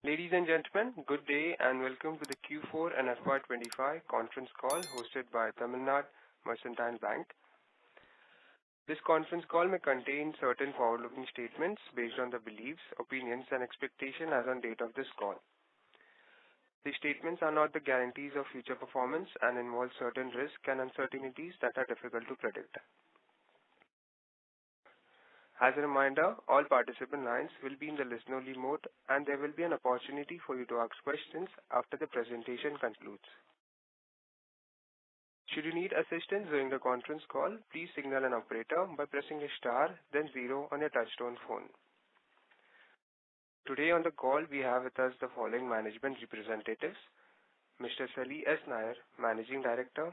Ladies and gentlemen, good day and welcome to the Q4 and FY25 conference call hosted by Tamilnad Mercantile Bank. This conference call may contain certain forward-looking statements based on the beliefs, opinions and expectations as on date of this call. These statements are not the guarantees of future performance and involve certain risks and uncertainties that are difficult to predict. As a reminder, all participant lines will be in the listen-only mode and there will be an opportunity for you to ask questions after the presentation concludes. Should you need assistance during the conference call, please signal an operator by pressing a star then 0 on your touchtone phone. Today on the call we have with us the following management representatives: Mr. Sali S. Nair, Managing Director;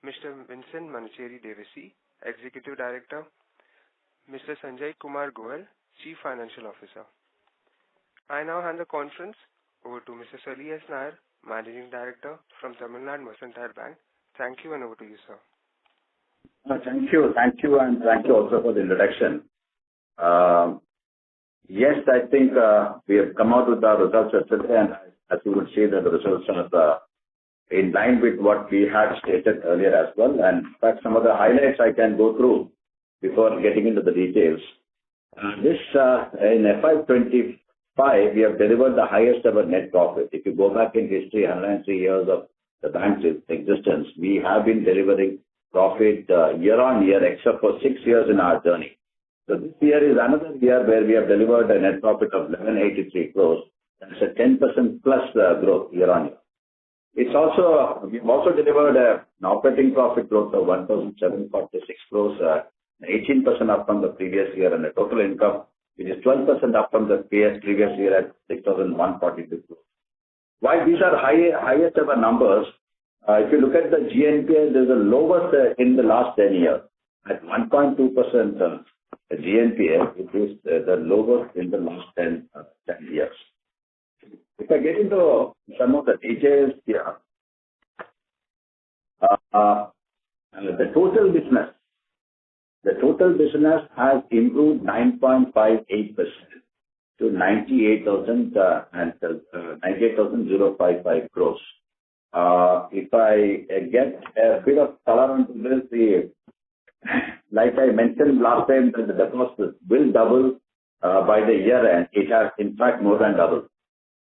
Mr. Vincent Manacheri Devasi, Executive Director; Mr. Sanjay Kumar Goel, Chief Financial Officer. I now hand the conference over to Mr. Sali S. Nair, Managing Director from Tamilnad Mercantile Bank. Thank you and over to you, sir. Thank you, and thank you also for the introduction. Yes, I think we have come out with our results yesterday, and as you would see that the results are in line with what we had stated earlier as well. And in fact, some of the highlights I can go through before getting into the details. In FY25, we have delivered the highest ever net profit. If you go back in history, 103 years of the bank's existence, we have been delivering profit year on year, except for 6 years in our journey. So this year is another year where we have delivered a net profit of 1183 crores. That's a 10% plus growth year on year. We've also delivered an operating profit growth of 1,746 crores, 18% up from the previous year, and a total income which is 12% up from the previous year at 6,142 crores. While these are highest ever numbers, if you look at the GNPA, there's the lowest in the last 10 years at 1.2% GNPA. It is the lowest in the last 10 years. If I get into some of the details here, the total business has improved 9.58% to 98,055 crores. If I get a bit of color onto this, like I mentioned last time, that the deposits will double by the year end. It has in fact more than doubled.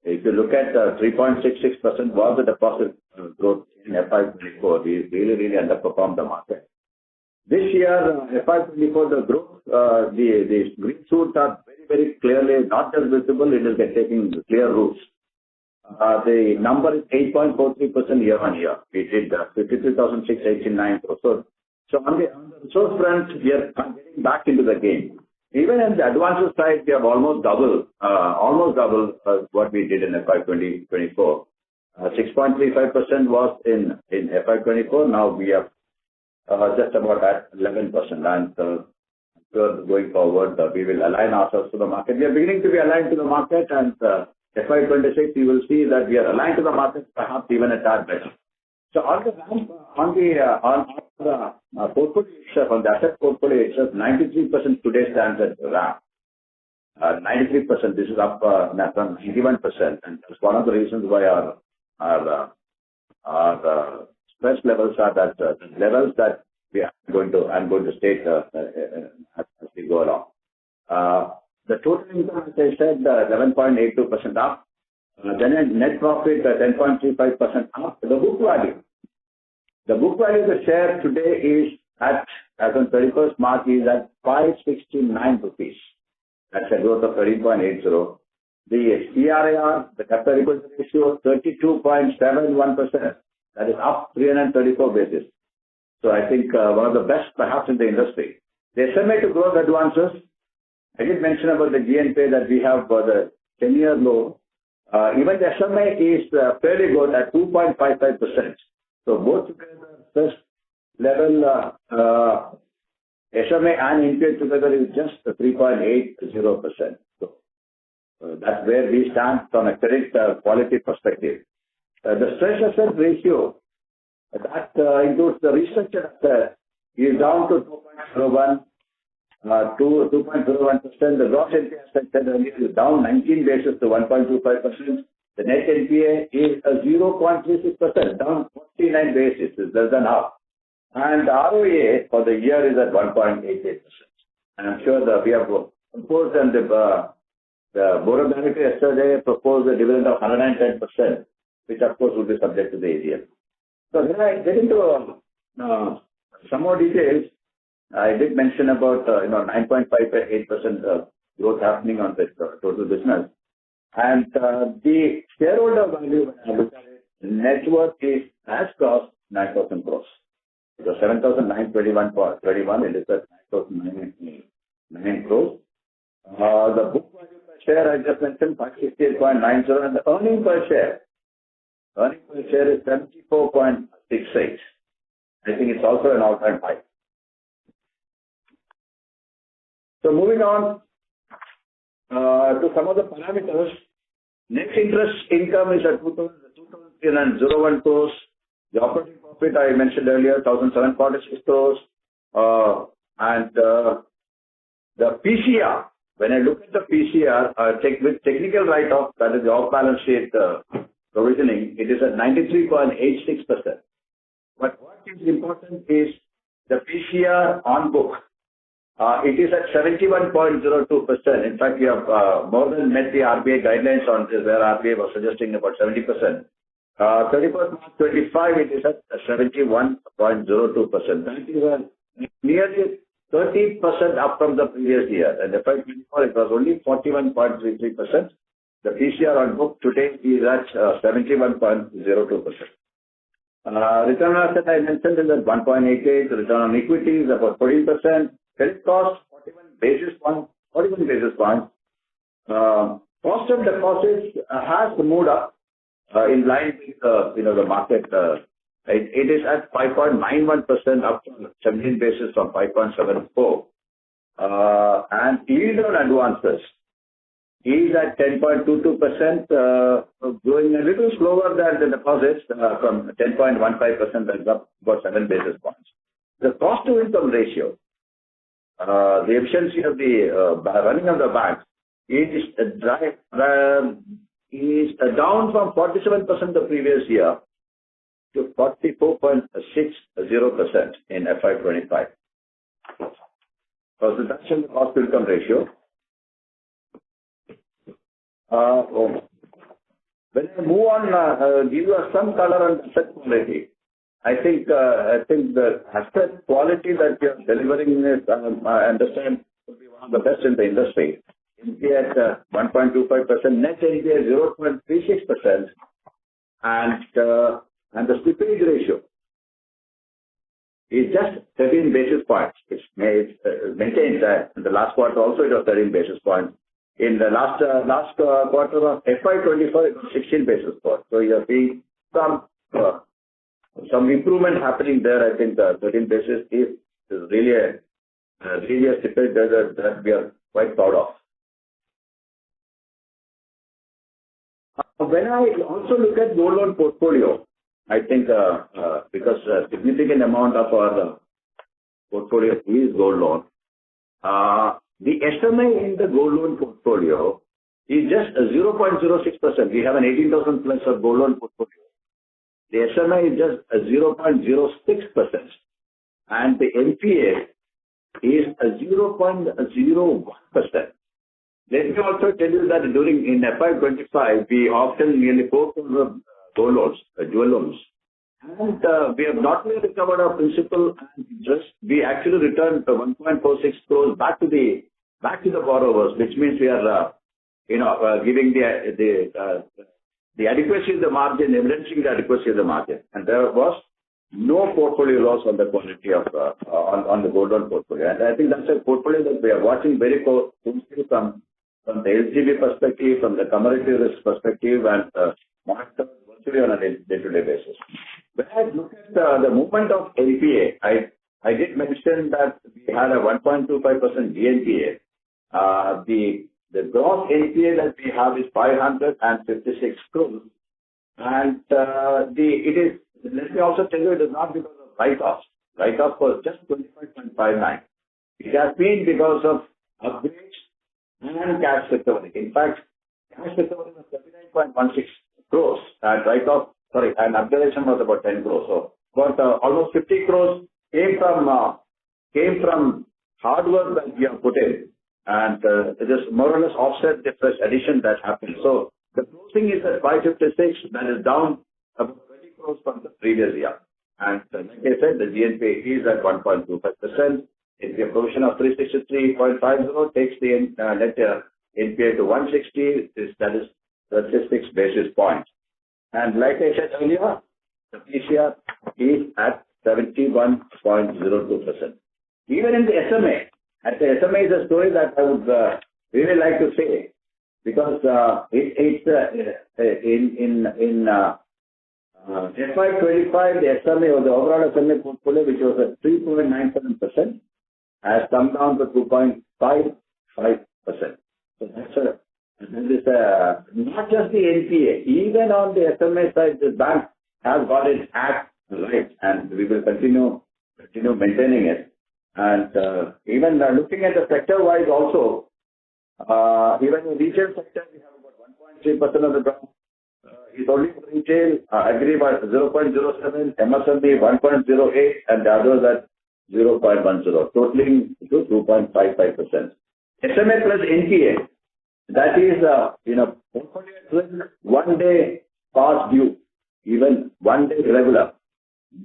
If you look at 3.66% was the deposit growth in FY24, we really underperformed the market. This year, FY24, the growth, the green shoots are very clearly not just visible, it is taking clear roots. The number is 8.43% year on year. We did 53,689 crores. So on the resource front, we are getting back into the game. Even in the advances side, we have almost double what we did in FY24. 6.35% was in FY24. Now we have just about at 11%, and going forward, we will align ourselves to the market. We are beginning to be aligned to the market, and FY26, you will see that we are aligned to the market, perhaps even a tad better. So on the portfolio itself, on the asset portfolio itself, 93% today stands at RAM. 93%, this is up from 91%, and that's one of the reasons why our stress levels are that levels that I'm going to state as we go along. The total income, as I said, 11.82% up. Then a net profit 10.35% up. The book value of the share today is at, as on 31st March, is at 569 rupees. That's a growth of 13.80. The CRAR, the capital adequacy ratio, 32.71%. That is up 334 basis. So I think one of the best perhaps in the industry. The SMA to growth advances, I did mention about the GNPA that we have for the 10-year low. Even the SMA is fairly good at 2.55%. So both together, first level SMA and NPA together is just 3.80%. So that's where we stand from a credit quality perspective. The stress asset ratio, that includes the restructured asset, is down to 2.01. 2.01%. The gross NPA, as I said earlier, is down 19 basis to 1.25%. The net NPA is 0.36%, down 49 basis, is less than half. And the ROA for the year is at 1.88%. And I'm sure that we have proposed, and the Board of Directors yesterday proposed a dividend of 110%, which of course will be subject to the AGM. So when I get into some more details, I did mention about 9.58% growth happening on the total business. And the shareholder value, when I look at it, net worth has crossed 9,000 crores. It was 7,921.31. It is at 9,909 crores. The book value per share, I just mentioned, 568.90, and the earning per share is 74.68. I think it's also an all-time high. So moving on to some of the parameters, net interest income is at 2,301 crores. The operating profit I mentioned earlier, 1,746 crores. And the PCR, when I look at the PCR, with technical write-off, that is the off-balance sheet provisioning, it is at 93.86%. But what is important is the PCR on book. It is at 71.02%. In fact, we have more than met the RBI guidelines on this, where RBI was suggesting about 70%. 31st March 25, it is at 71.02%. That is nearly 30% up from the previous year. And FY24, it was only 41.33%. The PCR on book today is at 71.02%. Return on asset I mentioned is at 1.88. The return on equity is about 14%. Credit cost 41 basis points. Cost of deposits has moved up in line with the market. It is at 5.91%, up from 17 basis from 5.74. And yield on advances is at 10.22%, going a little slower than the deposits from 10.15%, that's up about 7 basis points. The cost to income ratio, the efficiency of the running of the bank is down from 47% the previous year to 44.60% in FY25. So that's in the cost to income ratio. When I move on, give you some color on asset quality. I think the asset quality that we are delivering is, I understand, will be one of the best in the industry. NPA at 1.25%, net NPA 0.36%, and the slippage ratio is just 13 basis points. It's maintained that in the last quarter also it was 13 basis points. In the last quarter of FY24, it was 16 basis points. So you are seeing some improvement happening there. I think the 13 basis is really a slippage that we are quite proud of. When I also look at gold loan portfolio, I think because a significant amount of our portfolio is gold loan, the SMA in the gold loan portfolio is just 0.06%. We have an 18,000 plus of gold loan portfolio. The SMA is just 0.06%, and the NPA is 0.01%. Let me also tell you that in FY25, we auctioned nearly 4 crores of gold loans, jewel loans. And we have not only recovered our principal and interest, we actually returned 1.46 crores back to the borrowers, which means we are, giving the adequacy of the margin, evidencing the adequacy of the margin. And there was no portfolio loss on the quality of on the gold loan portfolio. And I think that's a portfolio that we are watching very closely from the LGB perspective, from the commodity risk perspective, and monitor virtually on a day-to-day basis. When I look at the movement of NPA, I did mention that we had a 1.25% GNPA. The gross NPA that we have is 556 crores, and let me also tell you, it is not because of write-offs. Write-off was just 25.59. It has been because of upgrades and cash recovery. In fact, cash recovery was 39.16 crores and and upgradation was about 10 crores. So, but almost 50 crores came from hard work that we have put in, and it is more or less offset the fresh addition that happened. So the closing is at 556, that is down about 20 crores from the previous year. And like I said, the GNPA is at 1.25%. If the provision of 363.50 takes the net NPA to 160, that is 36 basis points. And like I said earlier, the PCR is at 71.02%. Even in the SMA, the SMA is a story that I would really like to say, because it's in FY25, the SMA or the overall SMA portfolio, which was at 3.97%, has come down to 2.55%. So that is not just the NPA. Even on the SMA side, the bank has got its act right, and we will continue maintaining it. And even looking at the sector-wise also, even in retail sector, we have about 1.3% of the ground. It's only retail, agri by 0.07, MSME 1.08, and the others at 0.10, totaling to 2.55%. SMA plus NPA, that is, portfolio 1 day past due, even 1 day regular.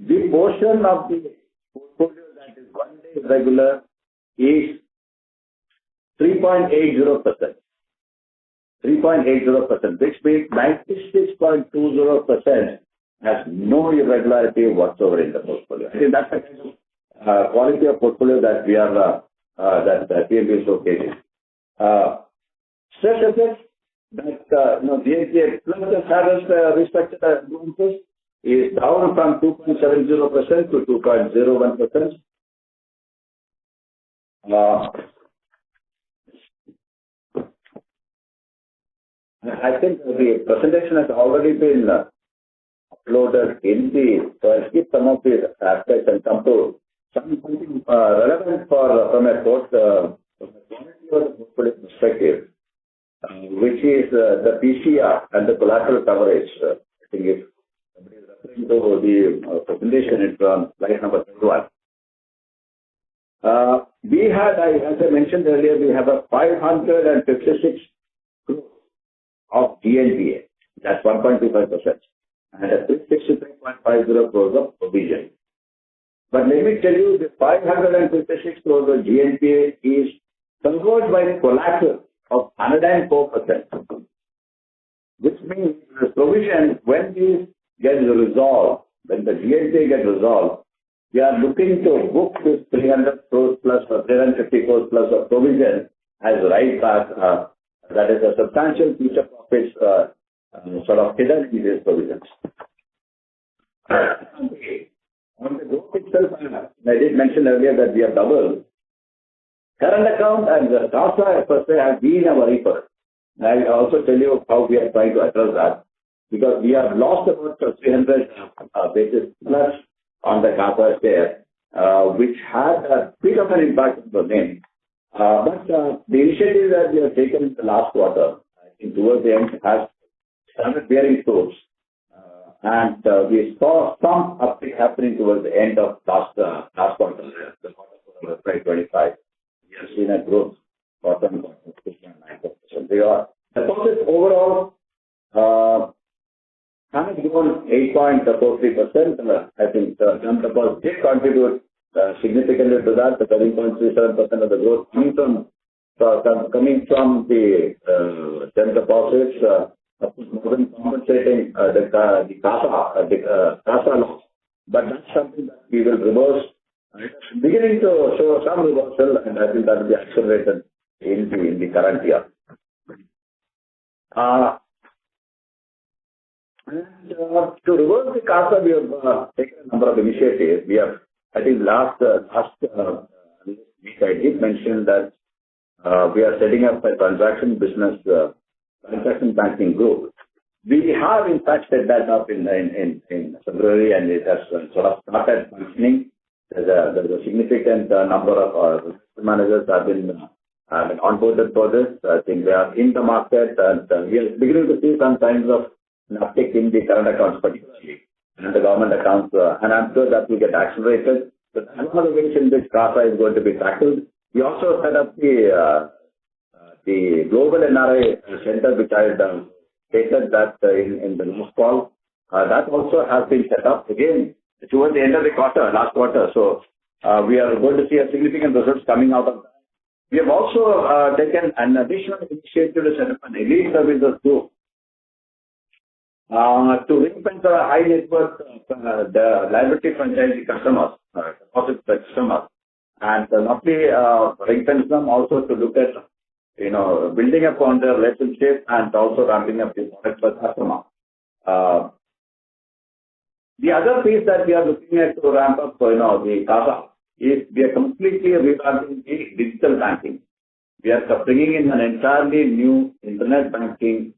The portion of the portfolio that is 1 day regular is 3.80%. 3.80%, which means 96.20% has no irregularity whatsoever in the portfolio. I think that's the kind of quality of portfolio that we are, that TMB is located. Stress assets that, GNPA plus the saddest restructured advances is down from 2.70% to 2.01%. I think the presentation has already been uploaded so I'll skip some of these aspects and come to something relevant from a portfolio perspective, which is the PCR and the collateral coverage. I think if somebody is referring to the presentation, it's on slide number 31. We had, as I mentioned earlier, we have a 556 crores of GNPA, that's 1.25%, and a 363.50 crores of provision. But let me tell you, the 556 crores of GNPA is covered by collateral of 104%, which means the provision, when these get resolved, when the GNPA gets resolved, we are looking to book this 300 crores plus or 350 crores plus of provision as right back. That is a substantial future profits sort of hidden in these provisions. On the growth itself, I did mention earlier that we have doubled. Current account and the CASA per se have been a worry for us. I'll also tell you how we are trying to address that, because we have lost about 300 basis plus on the CASA share, which had a bit of an impact on the NIM. But the initiative that we have taken in the last quarter, I think towards the end, has started bearing fruits. And we saw some uptick happening towards the end of last quarter, the quarter of FY25. We have seen a growth quarter on quarter, 6.9%. Deposits overall has grown 8.43%. I think term deposits did contribute significantly to that, the 13.37% of the growth coming from the term deposits, more than compensating the CASA loss. But that's something that we will reverse. It's beginning to show some reversal, and I think that will be accelerated in the current year. And to reverse the CASA, we have taken a number of initiatives. We have, I think last week I did mention that we are setting up a transaction banking group. We have in fact set that up in February, and it has sort of started functioning. there's a significant number of managers have been onboarded for this. I think they are in the market, and we are beginning to see some signs of an uptick in the current accounts, particularly, and the government accounts, and I'm sure that will get accelerated. But one of the ways in which CASA is going to be tackled, we also set up the Global NRI Center, which I had stated that in the last call. That also has been set up again towards the end of the last quarter. So we are going to see a significant results coming out of that. We have also taken an additional initiative to set up an elite services group to ring-fence the high net worth, the liability franchise customers, deposit customers, and not only ring-fence them, also to look at building upon their relationship and also ramping up the product per customer. The other piece that we are looking at to ramp up, the CASA is we are completely revamping the digital banking. We are bringing in an entirely new internet banking.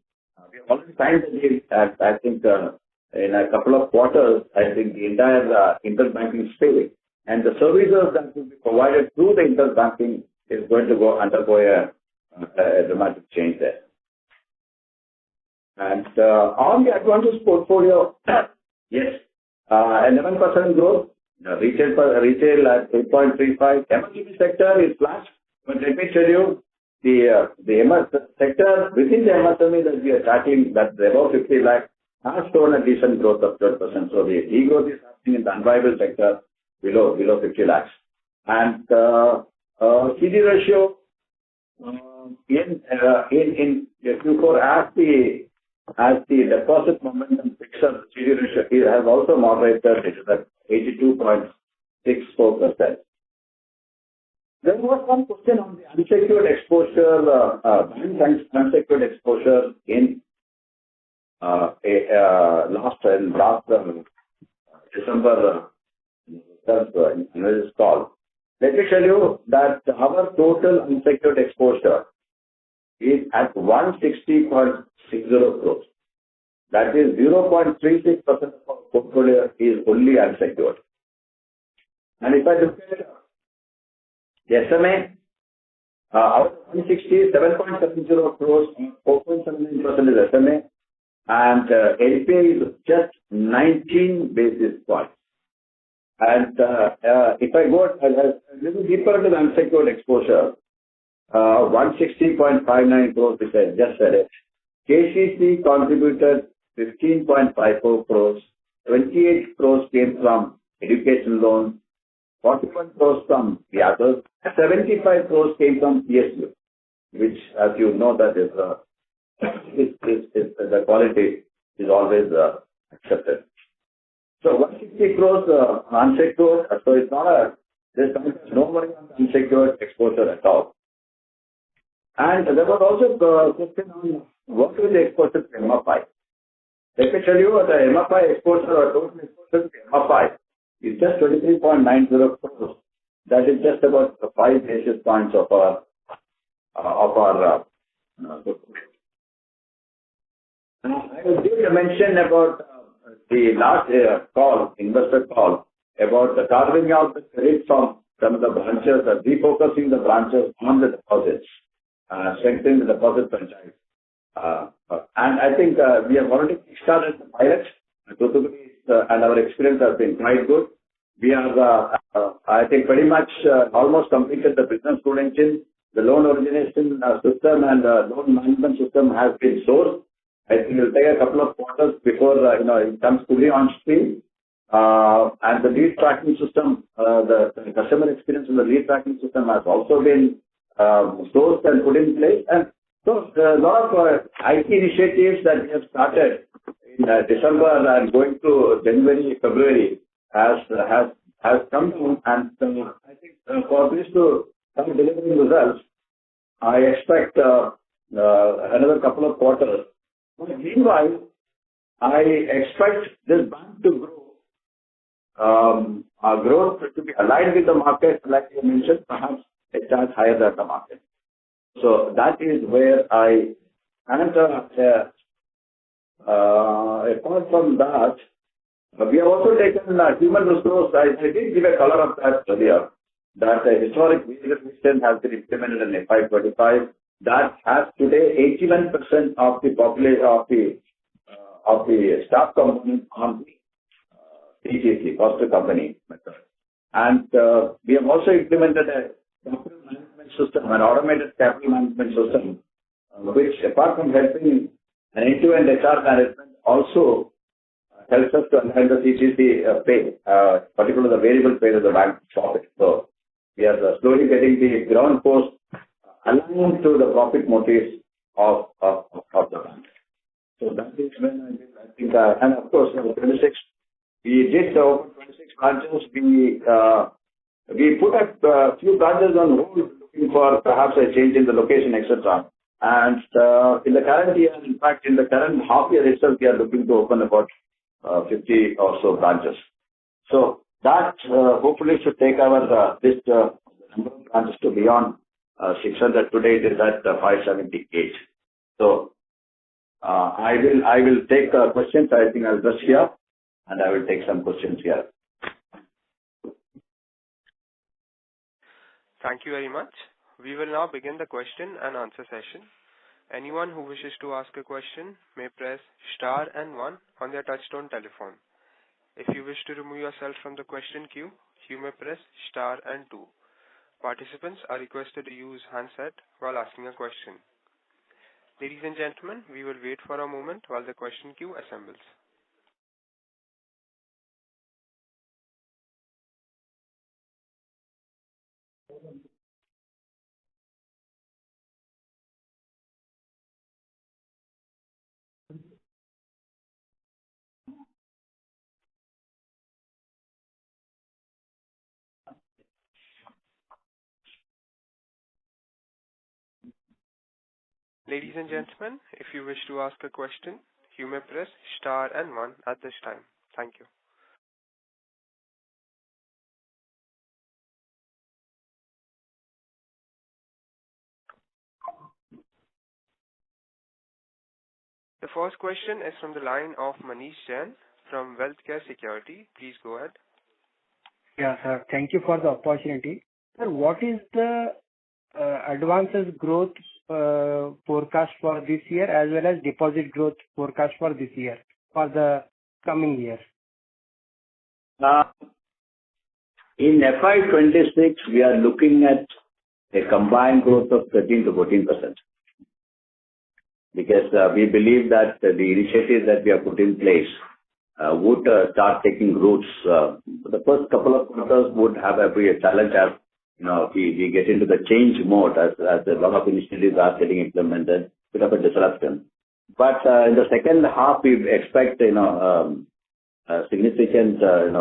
We have already signed the deal at, I think, in a couple of quarters, I think the entire internet banking space and the services that will be provided through the internet banking is going to undergo a dramatic change there. And on the advantage portfolio, yes, 11% growth, retail at 8.35. MSME sector is flat, but let me tell you, the sector within the MSME that we are tackling, that's above 50 lakh, has shown a decent growth of 12%. So the degrowth is happening in the unviable sector below 50 lakhs. And CD ratio in Q4 as the deposit momentum picks up, CD ratio has also moderated. It is at 82.64%. There was one question on the unsecured exposure, bank unsecured exposure in last December analysis call. Let me tell you that our total unsecured exposure is at 160.60 crores. That is 0.36% of our portfolio is only unsecured. And if I look at the SMA, out of 160, 7.70 crores, 4.79% is SMA, and LPA is just 19 basis points. And if I go a little deeper into the unsecured exposure, 160.59 crores, which I just said it, KCC contributed 15.54 crores, 28 crores came from education loans, 41 crores from the others, 75 crores came from PSU, which, as you know, that is the quality is always accepted. So 160 crores unsecured, so it's not there's no worry on the unsecured exposure at all. And there was also a question on what is the exposure to MFI. Let me tell you, the MFI exposure or total exposure to MFI is just 23.90 crores. That is just about 5 basis points of our I will give a mention about the last investor call, about the carving out the credit from some of the branches and refocusing the branches on the deposits, strengthening the deposit franchise. And I think we have already started the pilot, and our experience has been quite good. We are, I think, pretty much almost completed the business school engine. The loan origination system and loan management system has been sourced. I think it will take a couple of quarters before it comes fully on stream. And the lead tracking system, the customer experience in the lead tracking system has also been sourced and put in place. And so a lot of IT initiatives that we have started in December and going to January, February has come in, and I think for this to start delivering results, I expect another couple of quarters. But meanwhile, I expect this bank to grow, our growth to be aligned with the market, like you mentioned, perhaps a touch higher than the market. So that is where and apart from that, We have also taken human resource. I did give a color of that earlier, that historic wage revision has been implemented in FY25. That has today 81% of the population of the staff component on the CGC, cost to company method. And we have also implemented a capital management system, an automated capital management system, which apart from helping an end-to-end HR management, also helps us to enhance the CGC pay, particularly the variable pay to the bank profit. So we are slowly getting the ground force aligned to the profit motives of the bank. So that is when I think, and of course, 26, we did over 26 branches. We put a few branches on hold looking for perhaps a change in the location, etc. And in the current year, in fact, in the current half year itself, we are looking to open about 50 or so branches. So that hopefully should take our this number of branches to beyond 600. Today it is at 578. So I will take questions. I think I'll just here, and I will take some questions here. Thank you very much. We will now begin the question and answer session. Anyone who wishes to ask a question may press star and 1 on their touchtone telephone. If you wish to remove yourself from the question queue, you may press star and 2. Participants are requested to use handset while asking a question. Ladies and gentlemen, we will wait for a moment while the question queue assembles. Ladies and gentlemen, if you wish to ask a question, you may press star and 1 at this time. Thank you. The first question is from the line of Manish Jain from Wealthcare Security. Please go ahead. Yeah, sir. Thank you for the opportunity. Sir, what is the advances growth forecast for this year as well as deposit growth forecast for this year, for the coming year? In FY26, we are looking at a combined growth of 13 to 14%. Because we believe that the initiatives that we have put in place would start taking roots. The first couple of quarters would have a challenge as we get into the change mode as a lot of initiatives are getting implemented, bit of a disruption. But in the second half, we expect significant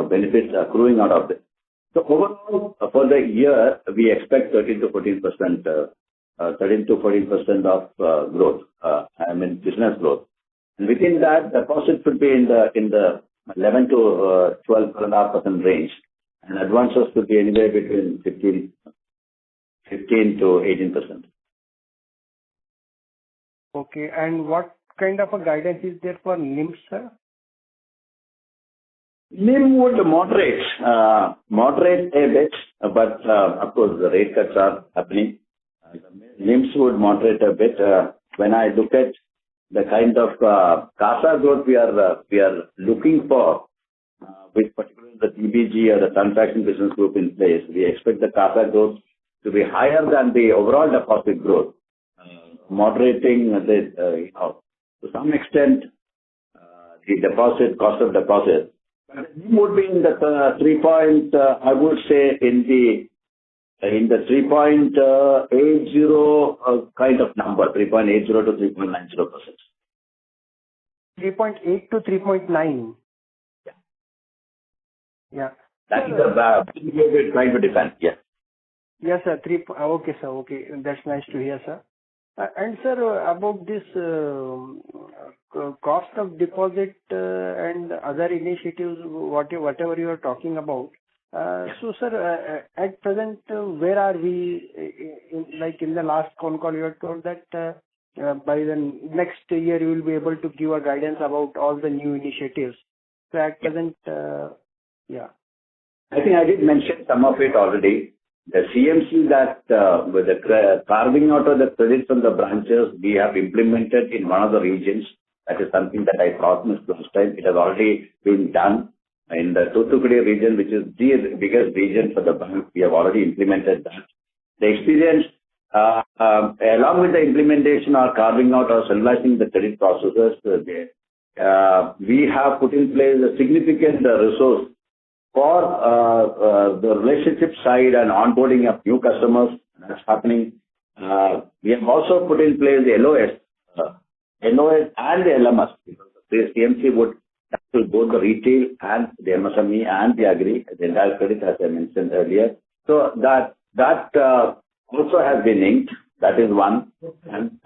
benefits accruing out of it. So overall, for the year, we expect 13 to 14%. 13 to 14% of growth, business growth. And within that, deposits should be in the 11 to 12.5% range, and advances should be anywhere between 15 to 18%. Okay, and what kind of a guidance is there for NIM, sir? NIM would moderate a bit, but of course the rate cuts are happening. NIMs would moderate a bit. When I look at the kind of CASA growth we are looking for, with particularly the TBG or the transaction business group in place, we expect the CASA growth to be higher than the overall deposit growth, moderating to some extent the cost of deposit. But NIM would be in the 3 I would say in the 3.80 kind of number, 3.80 to 3.90%. 3.8 to 3.9. Yeah. Yeah. That is the we're trying to defend. Yes. Yes, sir. Okay, sir. Okay. That's nice to hear, sir. And sir, about this cost of deposit and other initiatives, whatever you are talking about. So, sir, at present, where are we? In the last Concall, you had told that by the next year you will be able to give a guidance about all the new initiatives. So at present, yeah. I think I did mention some of it already. The CMC that with the carving out of the credit from the branches, we have implemented in one of the regions. That is something that I promised last time. It has already been done in the Thoothukudi region, which is the biggest region for the bank. We have already implemented that. The experience, along with the implementation or carving out or centralizing the credit processes, we have put in place a significant resource for the relationship side and onboarding of new customers. That's happening. We have also put in place the LOS and the LMS. The CMC would tackle both the retail and the MSME and the agri, the entire credit, as I mentioned earlier. So that also has been inked. That is one. And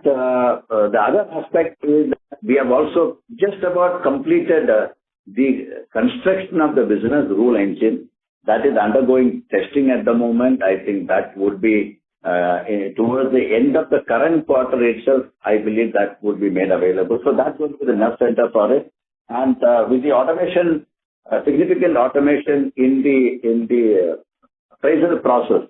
the other aspect is that we have also just about completed the construction of the business rule engine that is undergoing testing at the moment. I think that would be towards the end of the current quarter itself. I believe that would be made available. So that would be the nerve center for it. And with the automation, significant automation in the appraisal process,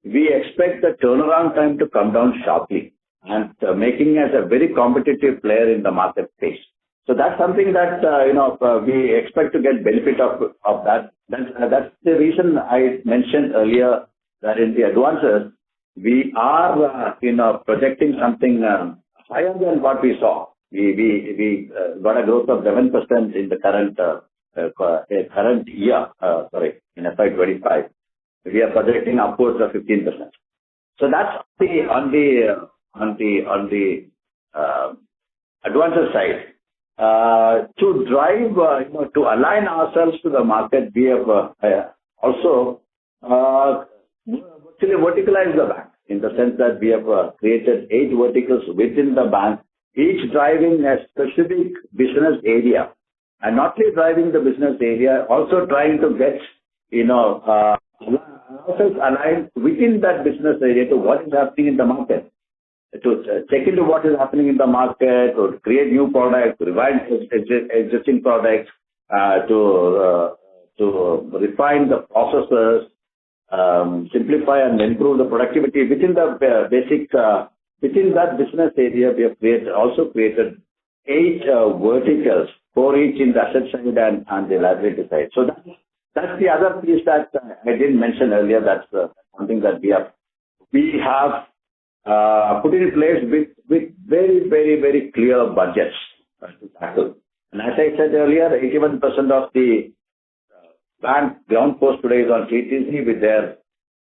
we expect the turnaround time to come down sharply and making us a very competitive player in the market space. So that's something that we expect to get benefit of that. That's the reason I mentioned earlier that in the advances we are projecting something higher than what we saw. We got a growth of 11% in the current year. In FY25, we are projecting upwards of 15%. So that's on the advances side. To drive, to align ourselves to the market, we have also actually verticalized the bank in the sense that we have created 8 verticals within the bank, each driving a specific business area. And not only driving the business area, also trying to get, ourselves aligned within that business area to what is happening in the market. To check into what is happening in the market, or create new products, revise existing products, to refine the processes, simplify and improve the productivity within the within that business area. We have also created 8 verticals, 4 each in the asset side and the liability side. So that's the other piece that I didn't mention earlier. That's something that we have put in place with very, very, very clear budgets to tackle. And as I said earlier, 81% of the bank ground force today is on TTC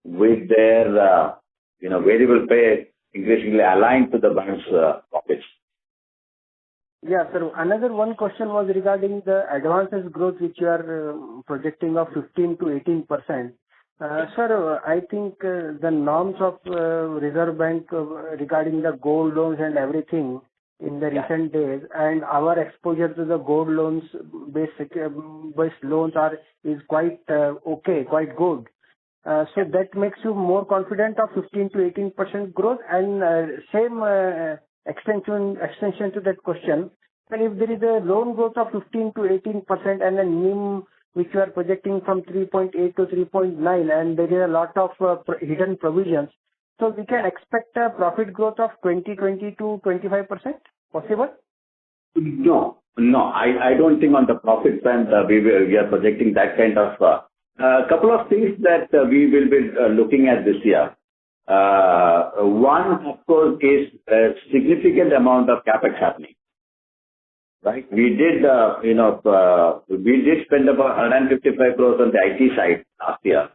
with their variable pay increasingly aligned to the bank's profits. Yeah, sir. Another one question was regarding the advances growth, which you are projecting of 15 to 18%. Sir, I think the norms of Reserve Bank regarding the gold loans and everything in the recent days, and our exposure to the gold loans based loans is quite okay, quite good. So that makes you more confident of 15 to 18% growth. And same extension to that question. And if there is a loan growth of 15 to 18% and a NIM which you are projecting from 3.8 to 3.9, and there is a lot of hidden provisions, so we can expect a profit growth of 20 to 25% possible? No, I don't think on the profit front we are projecting that kind of. A couple of things that we will be looking at this year. One, of course, is a significant amount of capex happening. Right, we did spend about 155 crores on the IT side last year,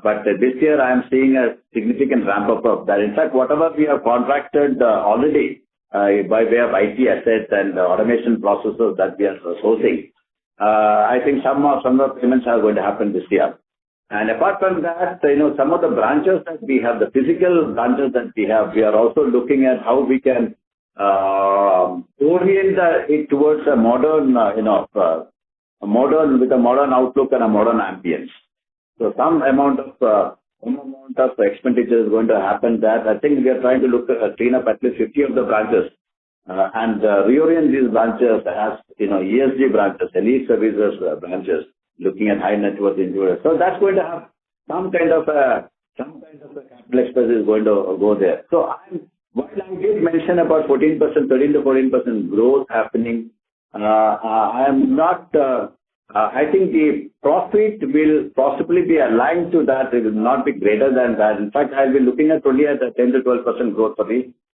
but this year I am seeing a significant ramp up of that. In fact, whatever we have contracted already by way of IT assets and automation processes that we are sourcing, I think some of the payments are going to happen this year. And apart from that, some of the branches that we have, the physical branches that we have, we are also looking at how we can orient it towards a modern, with a modern outlook and a modern ambience. So some amount of expenditure is going to happen. That I think we are trying to clean up at least 50 of the branches and reorient these branches as, ESG branches, elite services branches, looking at high net worth individuals. So that's going to have some kind of a capital expense is going to go there. So while I did mention about 14%, 13 to 14% growth happening, I am not, I think the profit will possibly be aligned to that. It will not be greater than that. In fact, I'll be looking at only at a 10 to 12% growth for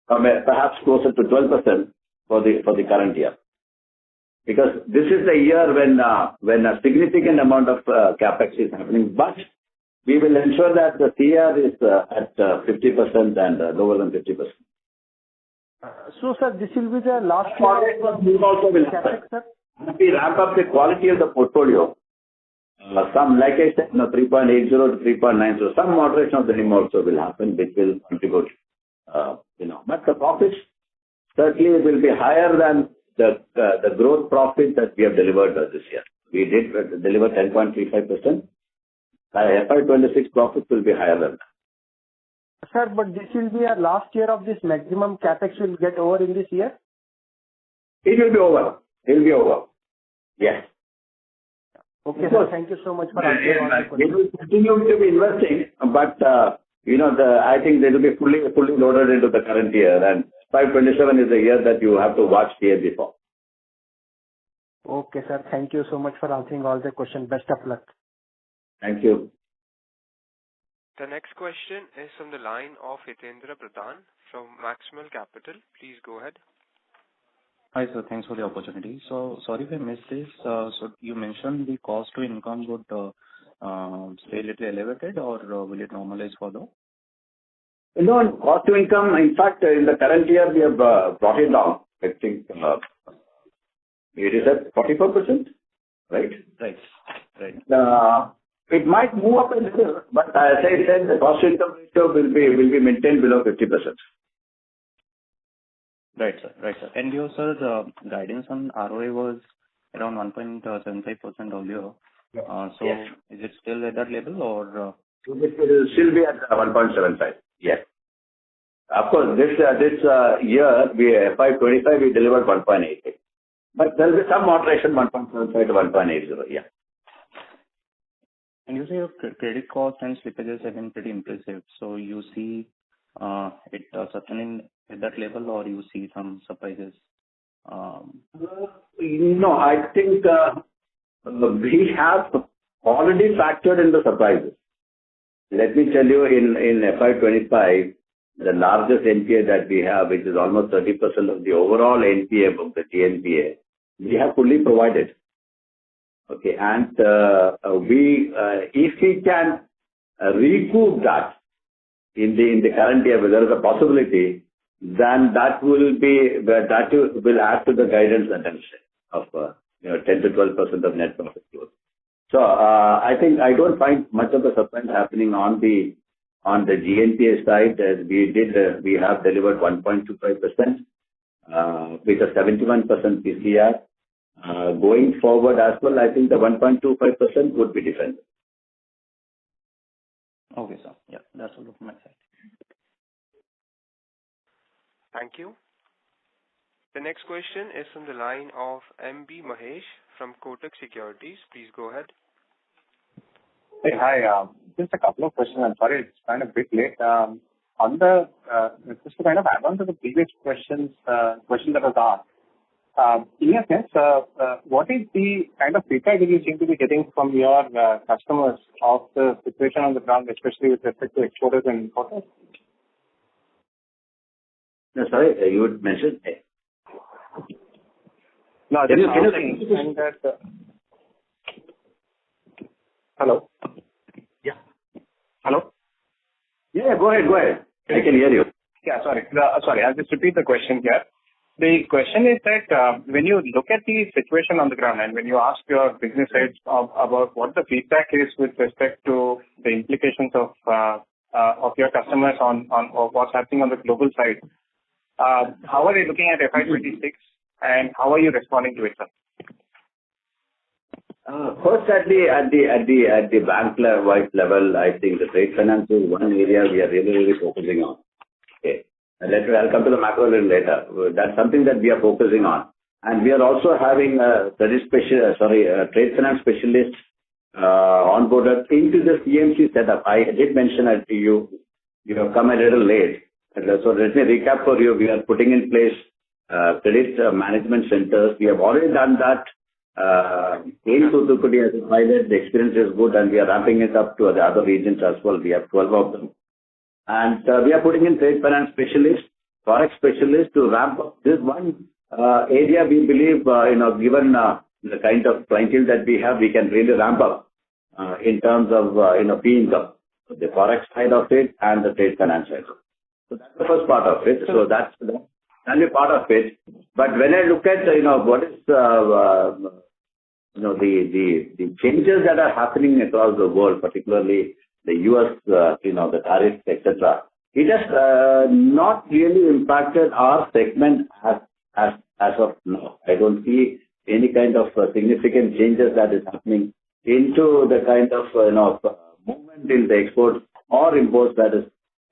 perhaps closer to 12% for the current year. Because this is the year when a significant amount of capex is happening, but we will ensure that the CR is at 50% and lower than 50%. So, sir, this will be the last year also will happen. As we ramp up the quality of the portfolio, some, like I said, 3.80 to 3.90, some moderation of the NIM also will happen, which will contribute, But the profits certainly will be higher than the growth profit that we have delivered this year. We did deliver 10.35%. FY26 profits will be higher than that. Sir, but this will be our last year of this maximum capex will get over in this year? It will be over. It will be over. Yes. Okay, sir. Thank you so much for answering all the questions. We will continue to be investing, but, I think they will be fully loaded into the current year, and 527 is the year that you have to watch TMB for. Okay, sir. Thank you so much for answering all the questions. Best of luck. Thank you. The next question is from the line of Hitendra Pradhan from Maximal Capital. Please go ahead. Hi, sir. Thanks for the opportunity. So, sorry if I missed this. So, you mentioned the cost to income would stay a little elevated, or will it normalize further? No, cost to income, in fact, in the current year, we have brought it down. I think it is at 44%, right? Right. It might move up a little, but as I said, the cost to income ratio will be maintained below 50%. Right, sir. And your, sir, the guidance on ROA was around 1.75% earlier. So, yes. Is it still at that level, or? It will still be at 1.75. Yes. Of course, this year, FY25, we delivered 1.88. But there will be some moderation, 1.75 to 1.80, yeah. And you say your credit cost and slippages have been pretty impressive. So you see it sustaining at that level, or you see some surprises? No, I think we have already factored in the surprises. Let me tell you, in FY25, the largest NPA that we have, which is almost 30% of the overall NPA book, the TNPA, we have fully provided. Okay, and if we can recoup that in the current year, where there is a possibility, then that will add to the guidance attention of 10 to 12% of net profit growth. So I think I don't find much of a surprise happening on the GNPA side. As we have delivered 1.25% with a 71% PCR. Going forward as well, I think the 1.25% would be defended. Okay, sir. Yeah, that's all from my side. Thank you. The next question is from the line of MB Mahesh from Kotak Securities. Please go ahead. Hey, hi. Just a couple of questions. I'm sorry, it's kind of a bit late. Just to kind of add on to the previous question that was asked. In a sense, what is the kind of feedback that you seem to be getting from your customers of the situation on the ground, especially with respect to exporters and importers? No, sorry, you would mention. No, can you that. Hello? Yeah. Hello? Yeah, go ahead. I can hear you. Yeah, sorry. I'll just repeat the question here. The question is that when you look at the situation on the ground and when you ask your business heads about what the feedback is with respect to the implications of your customers on what's happening on the global side, how are they looking at FY26 and how are you responding to it, sir? First, at the bank-wide level, I think the trade finance is one area we are really focusing on. Okay. I'll come to the macro a little later. That's something that we are focusing on. And we are also having trade finance specialists onboarded into the CMC setup. I did mention it to you. You have come a little late. So let me recap for you. We are putting in place credit management centers. We have already done that in Thoothukudi as a pilot. The experience is good, and we are ramping it up to the other regions as well. We have 12 of them. And we are putting in trade finance specialists, forex specialists to ramp up this one area. We believe, given the kind of clientele that we have, we can really ramp up in terms of, fee income, the forex side of it and the trade finance side. So that's the first part of it. So that's only part of it. But when I look at, what is, the changes that are happening across the world, particularly the US, the tariffs, etc., it has not really impacted our segment as of now. I don't see any kind of significant changes that is happening into the kind of movement in the exports or imports that is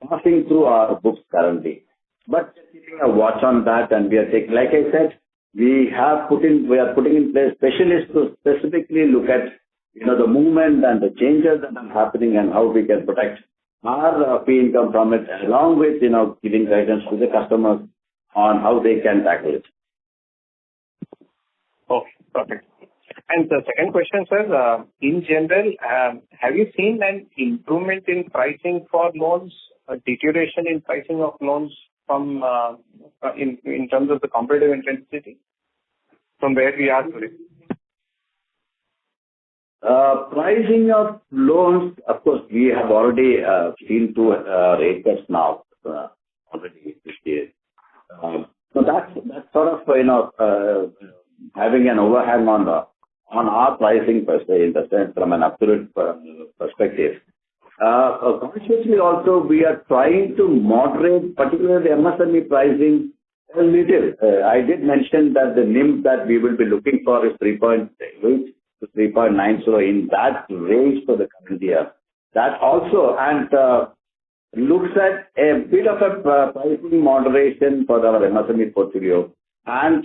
passing through our books currently. But keeping a watch on that, and we are taking, like I said, we are putting in place specialists to specifically look at the movement and the changes that are happening and how we can protect our fee income from it, along with giving guidance to the customers on how they can tackle it. Okay, perfect. And the second question, sir, in general, have you seen an improvement in pricing for loans, a deterioration in pricing of loans from in terms of the competitive intensity from where we are today? Pricing of loans, of course, we have already seen two rate cuts now already this year. So that's sort of having an overhang on our pricing per se, in the sense from an absolute perspective. Consciously also, we are trying to moderate, particularly the MSME pricing a little. I did mention that the NIM that we will be looking for is 3.8 to 3.9, so in that range for the current year. That also, and looks at a bit of a pricing moderation for our MSME portfolio. And,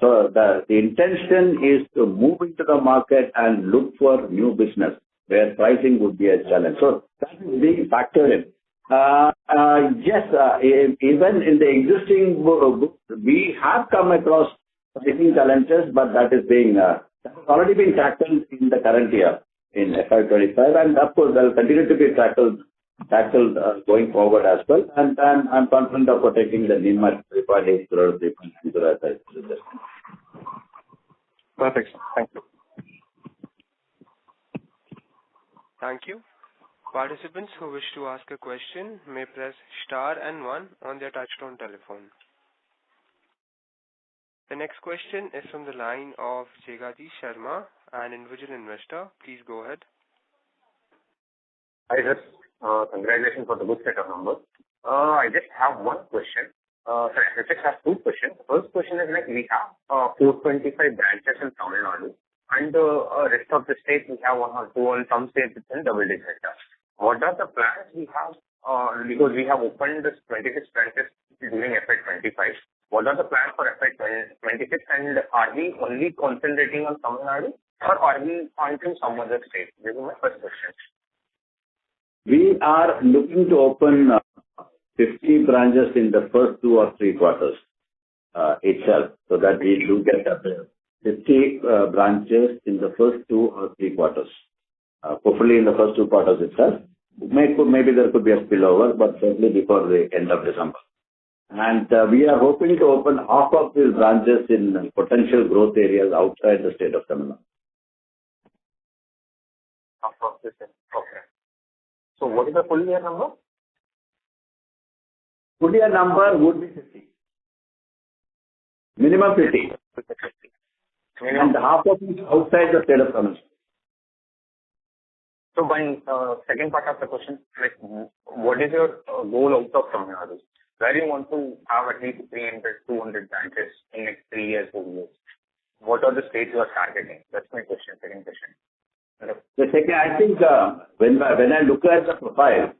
so the intention is to move into the market and look for new business where pricing would be a challenge. So that is being factored in. Yes, even in the existing book, we have come across pricing challenges, but that has already been tackled in the current year in FY25, and of course, they'll continue to be tackled going forward as well. And I'm confident of protecting the NIM at 3.80 or 3.90 as I suggested. Perfect. Thank you. Thank you. Participants who wish to ask a question may press star and 1 on their touchtone telephone. The next question is from the line of Jagaji Sharma, an individual investor. Please go ahead. Hi, sir. Congratulations for the good set of numbers. I just have one question. I just have two questions. First question is we have 425 branches in Tamil Nadu, and the rest of the states we have 1 or 2, and some states it's in double digit. What are the plans we have? Because we have opened this 26 branches during FY25. What are the plans for FY26, and are we only concentrating on Tamil Nadu, or are we pointing some other states? This is my first question. We are looking to open 50 branches in the first 2 or 3 quarters itself, so that we do get 50 branches in the first 2 or 3 quarters. Hopefully in the first 2 quarters itself. Maybe there could be a spillover, but certainly before the end of December. And we are hoping to open half of these branches in potential growth areas outside the state of Tamil Nadu. Half of this, okay. So what is the full year number? Full year number would be 50. Minimum 50. And half of it outside the state of Tamil Nadu. So my second part of the question, what is your goal out of Tamil Nadu? Where you want to have at least 300, 200 branches in next 3 years, 4 years? What are the states you are targeting? That's my question, second question. The second, I think when I look at the profile,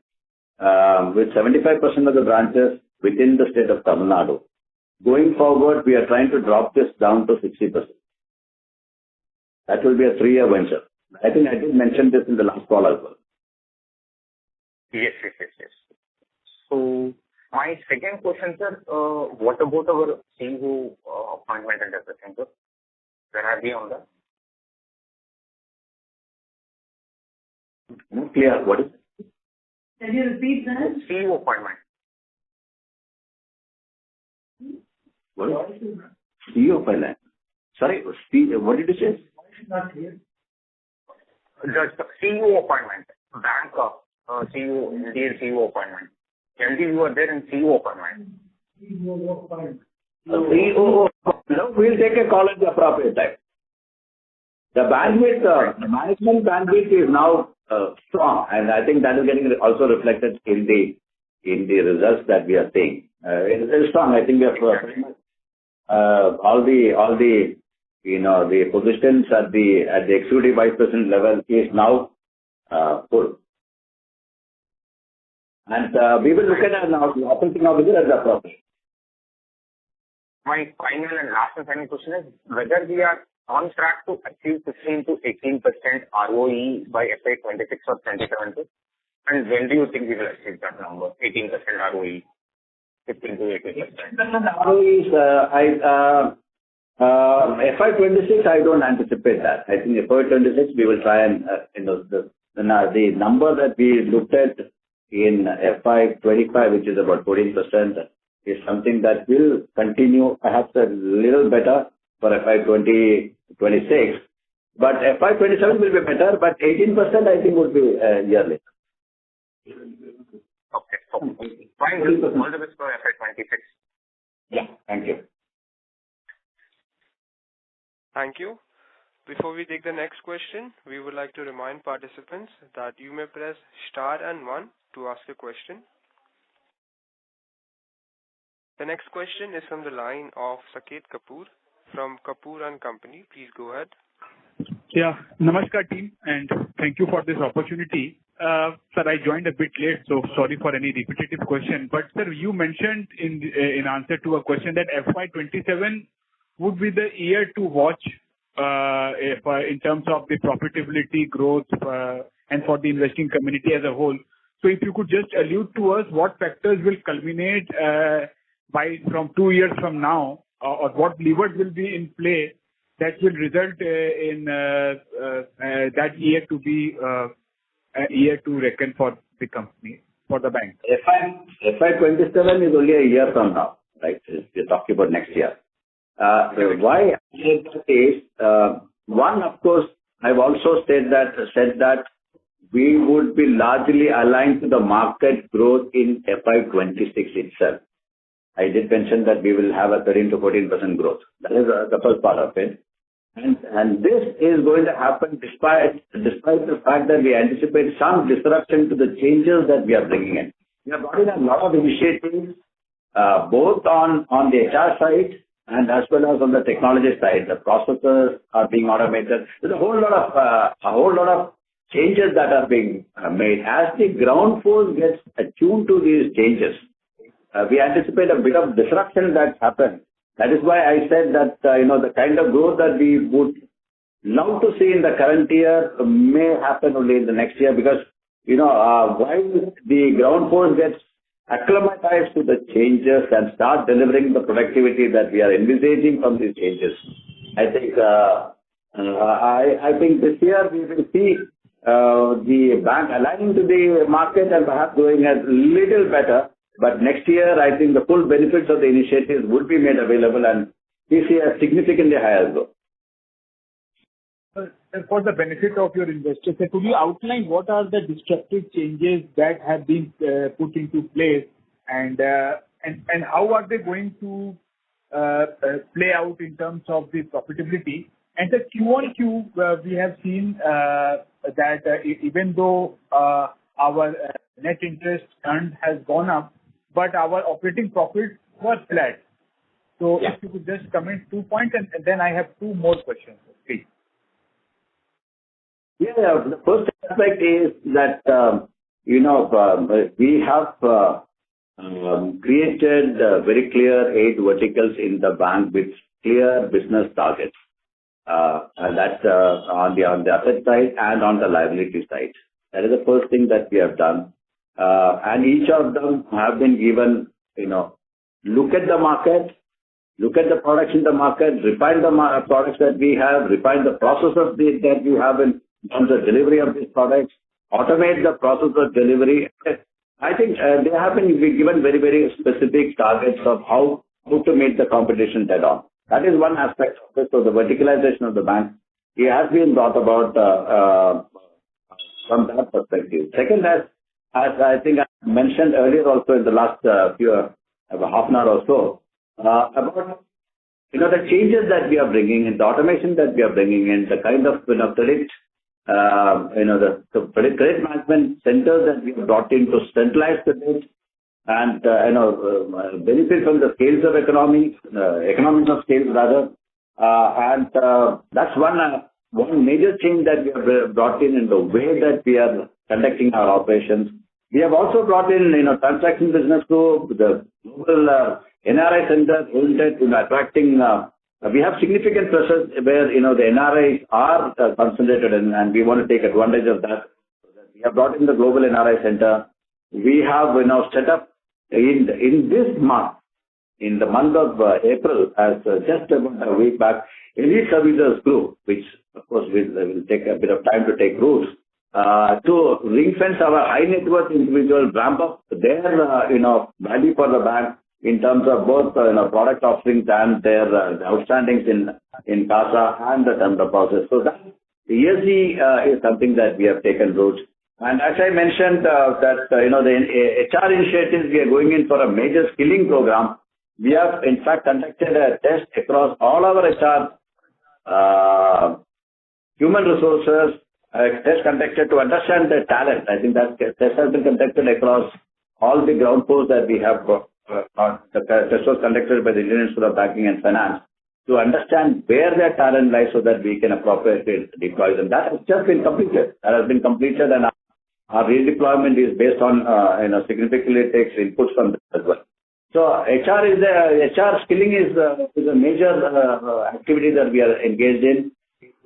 with 75% of the branches within the state of Tamil Nadu. Going forward, we are trying to drop this down to 60%. That will be a 3-year venture. I think I did mention this in the last call as well. Yes. So my second question, sir, what about our CEO appointment and everything, sir? Where are we on that? Not clear. What is it? Can you repeat that? CEO appointment. What is it? CEO finance. Sorry, what did you say? Not clear. The CEO appointment, bank CEO, Indian CEO appointment. MD, you are there in CEO appointment. CEO appointment. CEO, we'll take a call at the appropriate time. The bandwidth, the management bandwidth is now strong, and I think that is getting also reflected in the results that we are seeing. It is strong. I think we have pretty much all the the positions at the executive vice president level is now full. And we will look at an operating officer as appropriate. My final and final question is whether we are on track to achieve 15 to 18% ROE by FY26 or 27, and when do you think we will achieve that number? 18% ROE, 15 to 18%. ROE FY26, I don't anticipate that. I think FY26 we will try and the number that we looked at in FY25, which is about 14%, is something that will continue, perhaps a little better for FY26. But FY27 will be better, but 18% I think would be yearly. Okay. Fine. All the best for FY26. Yeah. Thank you. Thank you. Before we take the next question, we would like to remind participants that you may press star and 1 to ask a question. The next question is from the line of Saket Kapoor from Kapoor and Company. Please go ahead. Yeah. Namaskar team, and thank you for this opportunity. Sir, I joined a bit late, so sorry for any repetitive question. But sir, you mentioned in answer to a question that FY27 would be the year to watch in terms of the profitability growth and for the investing community as a whole. So if you could just allude to us what factors will culminate from 2 years from now, or what levers will be in play that will result in that year to be a year to reckon for the company, for the bank. FY27 is only a year from now, right? We're talking about next year. Why I said that is, one, of course, I've also said that we would be largely aligned to the market growth in FY26 itself. I did mention that we will have a 13 to 14% growth. That is the first part of it. And this is going to happen despite the fact that we anticipate some disruption to the changes that we are bringing in. We have brought in a lot of initiatives, both on the HR side and as well as on the technology side. The processes are being automated. There's a whole lot of changes that are being made. As the ground force gets attuned to these changes, we anticipate a bit of disruption that happens. That is why I said that, the kind of growth that we would love to see in the current year may happen only in the next year because, while the ground force gets acclimatized to the changes and start delivering the productivity that we are envisaging from these changes, I think this year we will see the bank aligning to the market and perhaps doing a little better. But next year, I think the full benefits of the initiatives would be made available and we see a significantly higher growth. And for the benefit of your investors, could you outline what are the disruptive changes that have been put into place and how are they going to play out in terms of the profitability? And the Q1Q, we have seen that even though our net interest earned has gone up, but our operating profit was flat. So if you could just comment 2 points, and then I have 2 more questions, please. Yeah. The first aspect is that, we have created very clear 8 verticals in the bank with clear business targets. And that's on the asset side and on the liability side. That is the first thing that we have done. And each of them have been given, look at the market, look at the products in the market, refine the products that we have, refine the processes that you have in terms of delivery of these products, automate the process of delivery. I think they have been given very, very specific targets of how to meet the competition head on. That is one aspect of it. So the verticalization of the bank, it has been brought about from that perspective. Second, as I think I mentioned earlier also in the last half an hour or so, about the changes that we are bringing in, the automation that we are bringing in, the kind of credit, the credit management centers that we have brought in to centralize the debt and benefit from the scales of economies of scales rather, and that's one major change that we have brought in the way that we are conducting our operations. We have also brought in transaction business group, the global NRI center, attracting. We have significant pressures where the NRIs are concentrated and we want to take advantage of that. We have brought in the global NRI center. We have set up in this month, in the month of April, as just about a week back, Elite Services Group, which of course will take a bit of time to take roots, to ring fence our high net worth individuals, ramp up their value for the bank in terms of both product offerings and their outstandings in CASA and the term deposits. So that ESG is something that we have taken roots. And as I mentioned, the HR initiatives, we are going in for a major skilling program. We have in fact conducted a test across all our HR, human resources, test conducted to understand the talent. I think that test has been conducted across all the ground posts that we have. The test was conducted by the Indian Institute of Banking and Finance to understand where their talent lies so that we can appropriately deploy them. That has just been completed. That has been completed, and our redeployment is based on significantly takes inputs from this as well. So HR skilling is a major activity that we are engaged in.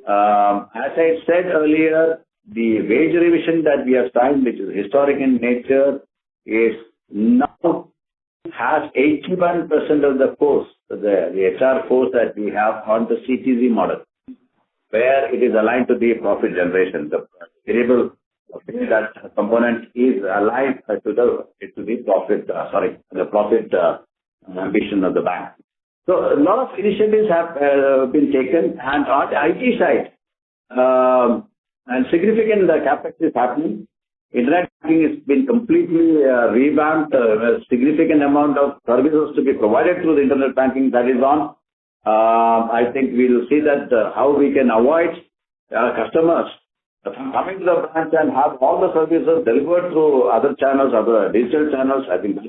As I said earlier, the wage revision that we have signed, which is historic in nature, is now has 81% of the force, the HR force that we have on the CTZ model, where it is aligned to the profit generation. The variable that component is aligned to the profit ambition of the bank. So a lot of initiatives have been taken, and on the IT side, and significant capex is happening. Internet banking has been completely revamped. A significant amount of services to be provided through the internet banking that is on. I think we will see that how we can avoid customers coming to the branch and have all the services delivered through other channels, other digital channels. I think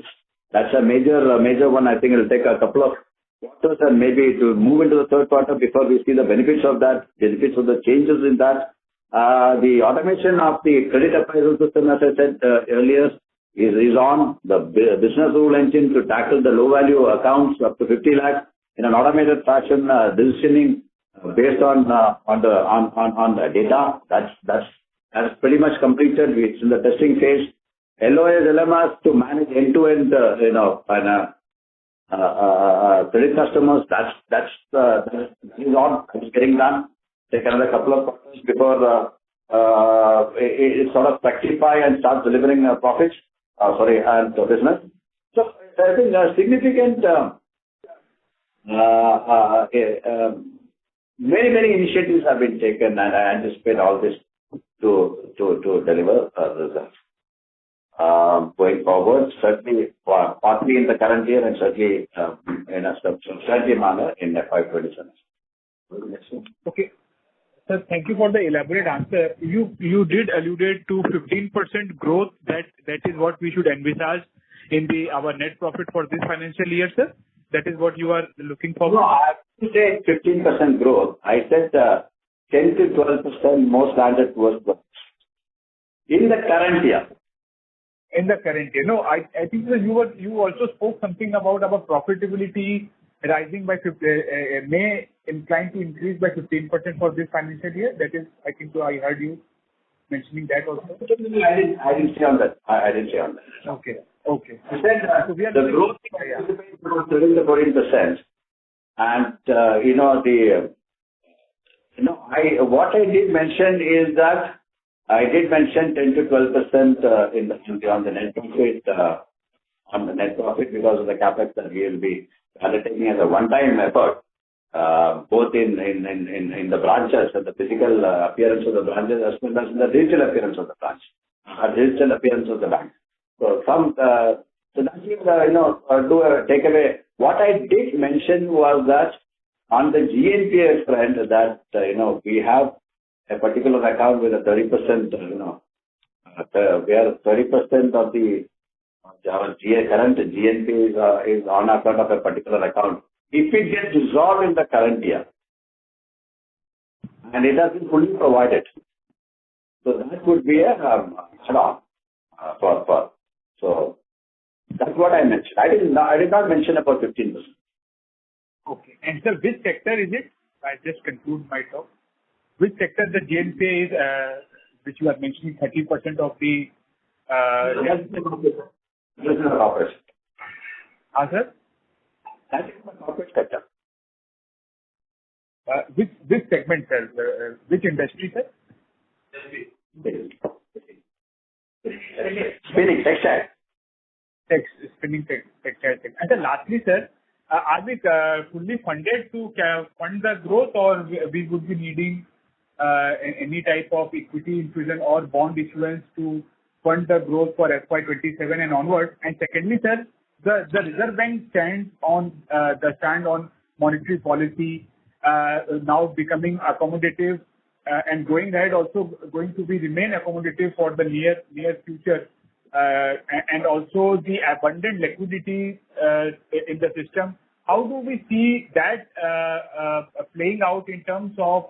that's a major one. I think it will take a couple of quarters and maybe to move into the third quarter before we see the benefits of that, benefits of the changes in that. The automation of the credit appraisal system, as I said earlier, is on. The business rule engine to tackle the low value accounts up to 50 lakhs in an automated fashion, decisioning based on the data. That's pretty much completed. It's in the testing phase. LOS, LMS to manage end-to-end, credit customers. That is on. It's getting done. Take another couple of quarters before it sort of fructify and start delivering profits. And business. So I think significant, many initiatives have been taken, and I anticipate all this to deliver results. Going forward, certainly partly in the current year and certainly in a substantial manner in FY27. Okay. Sir, thank you for the elaborate answer. You did alluded to 15% growth. That is what we should envisage in our net profit for this financial year, sir. That is what you are looking for. No, I didn't say 15% growth. I said 10 to 12% more standard towards growth in the current year. in the current year. No, I think that you also spoke something about our profitability rising by may incline to increase by 15% for this financial year. That is, I think so I heard you mentioning that also. I didn't say on that. I didn't say on that. Okay. I said the growth is about 13%. And, what I did mention is that I did mention 10 to 12% on the net profit because of the capex that we will be undertaking as a one-time effort, both in the branches and the physical appearance of the branches as well as the digital appearance of the branch, digital appearance of the bank. So that will, do a takeaway. What I did mention was that on the GNPA front, that, we have a particular account with a 30%, we are 30% of our current GNPA is on account of a particular account. If it gets resolved in the current year, and it has been fully provided, so that would be a add-on for. So that's what I mentioned. I did not mention about 15%. Okay. And sir, which sector is it? I just conclude my talk. Which sector the GNPA is, which you are mentioning 30% of the... This is the corporate. Sir? That is the corporate sector. Which segment, sir? Which industry, sir? Spinning, textile. Spinning, textile. And then lastly, sir, are we fully funded to fund the growth, or we would be needing any type of equity infusion or bond issuance to fund the growth for FY27 and onwards? And secondly, sir, the Reserve Bank stands on monetary policy now becoming accommodative and going ahead also going to be remain accommodative for the near future, and also the abundant liquidity in the system. How do we see that playing out in terms of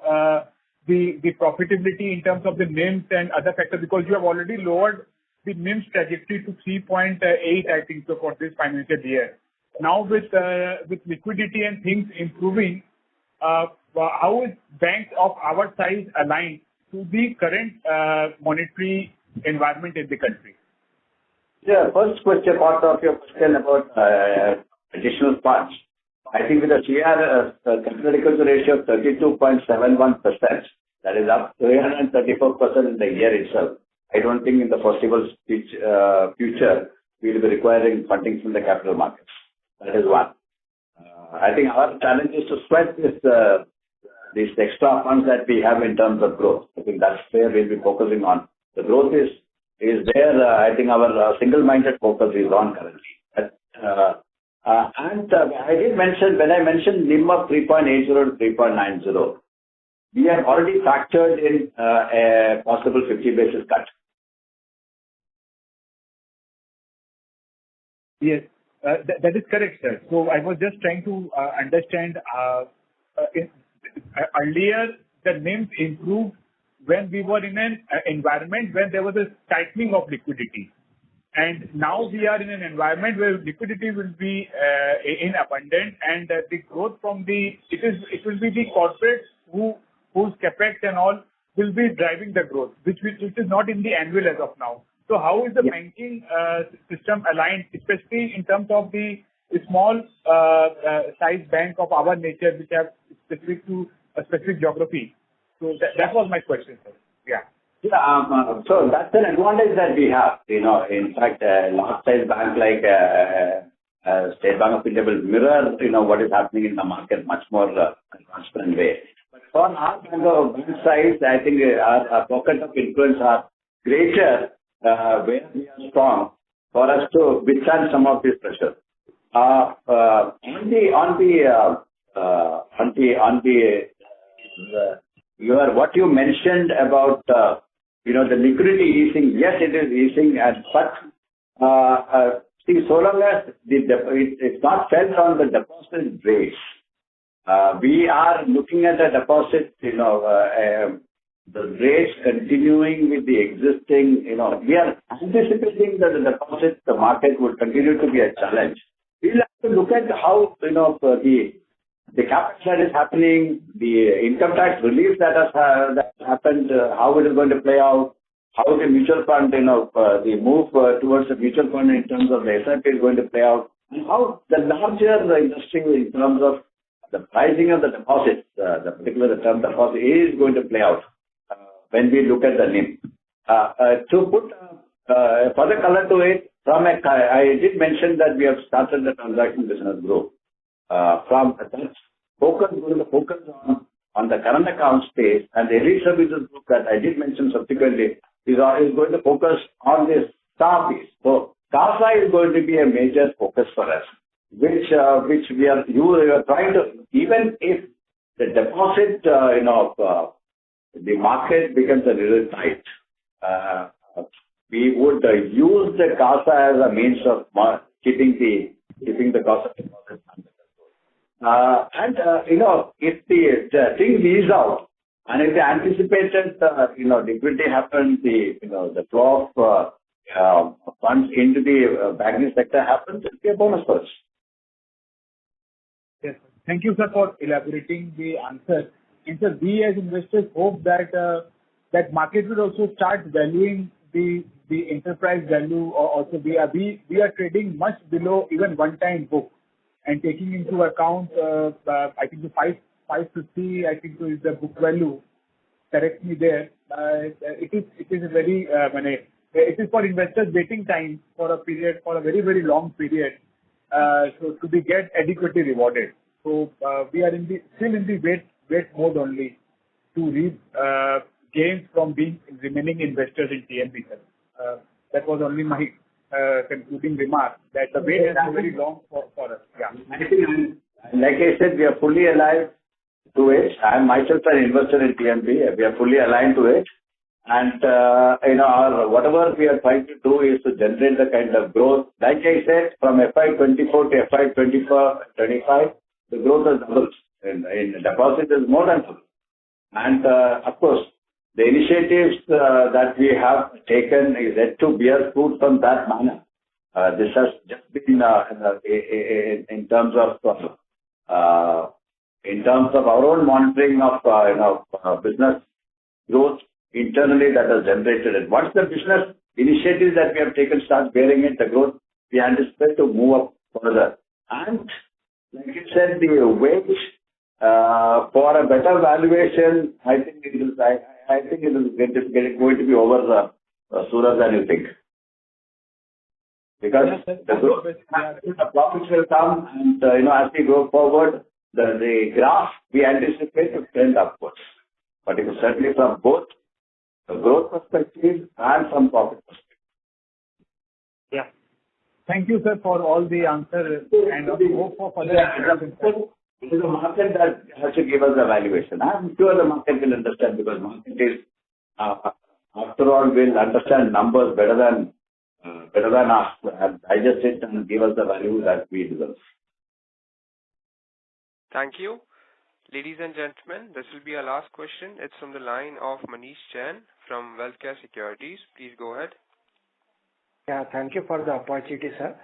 the profitability, in terms of the NIMs and other factors? Because you have already lowered the NIMs trajectory to 3.8, I think so, for this financial year. Now with liquidity and things improving, how is banks of our size aligned to the current monetary environment in the country? Yeah, first question, part of your question about additional funds. I think with a capital adequacy ratio of 32.71%, that is up 334% in the year itself. I don't think in the foreseeable future we will be requiring funding from the capital markets. That is one. I think our challenge is to spread these extra funds that we have in terms of growth. I think that's where we'll be focusing on. The growth is there. I think our single-minded focus is on currently. And I did mention, when I mentioned NIM of 3.80 to 3.90, we have already factored in a possible 50 basis cut. Yes, that is correct, sir. So I was just trying to understand, earlier the NIMs improved when we were in an environment when there was a tightening of liquidity. And now we are in an environment where liquidity will be in abundance, and the growth from it will be the corporates whose capex and all will be driving the growth, which is not in the annual as of now. So how is the banking system aligned, especially in terms of the small size bank of our nature, which have specific to a specific geography? So that was my question, sir. Yeah. So that's an advantage that we have. In fact, a large size bank like State Bank of India will mirror, what is happening in the market much more transparent way. But for our bank size, I think our pocket of influence are greater where we are strong for us to withstand some of this pressure. What you mentioned about the liquidity easing, yes, it is easing, but see, so long as it's not felt on the deposit rates, we are looking at a deposit, the rates continuing with the existing, we are anticipating that the deposit, the market will continue to be a challenge. We'll have to look at how, the capital that is happening, the income tax relief that has happened, how it is going to play out, how the mutual fund, the move towards the mutual fund in terms of the SIP is going to play out, and how the larger industry in terms of the pricing of the deposits, the particular term deposit is going to play out when we look at the NIM. To put further color to it, I did mention that we have started the transaction business growth. From that focus, we're going to focus on the current account space, and the elite services group that I did mention subsequently is going to focus on this star piece. So CASA is going to be a major focus for us, which we are trying to, even if the deposit, the market becomes a little tight, we would use the CASA as a means of keeping the cost of deposit under control. If the things ease out, and if the anticipated, liquidity happens, the flow of funds into the banking sector happens, it'll be a bonus for us. Yes. Thank you, sir, for elaborating the answer. And sir, we as investors hope that that market will also start valuing the enterprise value. Also, we are trading much below even one-time book, and taking into account, I think the 550, I think is the book value. Correct me there. It is a very it is for investors waiting time for a very, very long period, so to be get adequately rewarded. So we are still in the wait mode only to reap gains from remaining investors in TMB. That was only my concluding remark, that the wait is very long for us. Yeah. Like I said, we are fully alive to it. I am myself an investor in TMB. We are fully aligned to it. And, whatever we are trying to do is to generate the kind of growth. Like I said, from FY24 to FY25, the growth has doubled. In deposit is more than double. And, of course, the initiatives that we have taken is yet to bear fruit from that manner. This has just been in terms of our own monitoring of business growth internally that has generated it. Once the business initiatives that we have taken start bearing it, the growth, we anticipate to move up further. And like you said, the wage for a better valuation, I think it is going to be over sooner than you think. Because the profits will come, and as we go forward, the graph we anticipate to trend upwards. But it is certainly from both the growth perspective and from profit perspective. Yeah. Thank you, sir, for all the answers, and hope for further interactions. It is a market that has to give us a valuation. I'm sure the market will understand, because market is, after all, will understand numbers better than us, and digest it and give us the value that we deserve. Thank you. Ladies and gentlemen, this will be our last question. It's from the line of Manish Jain from Wealthcare Securities. Please go ahead. Yeah, thank you for the opportunity, sir.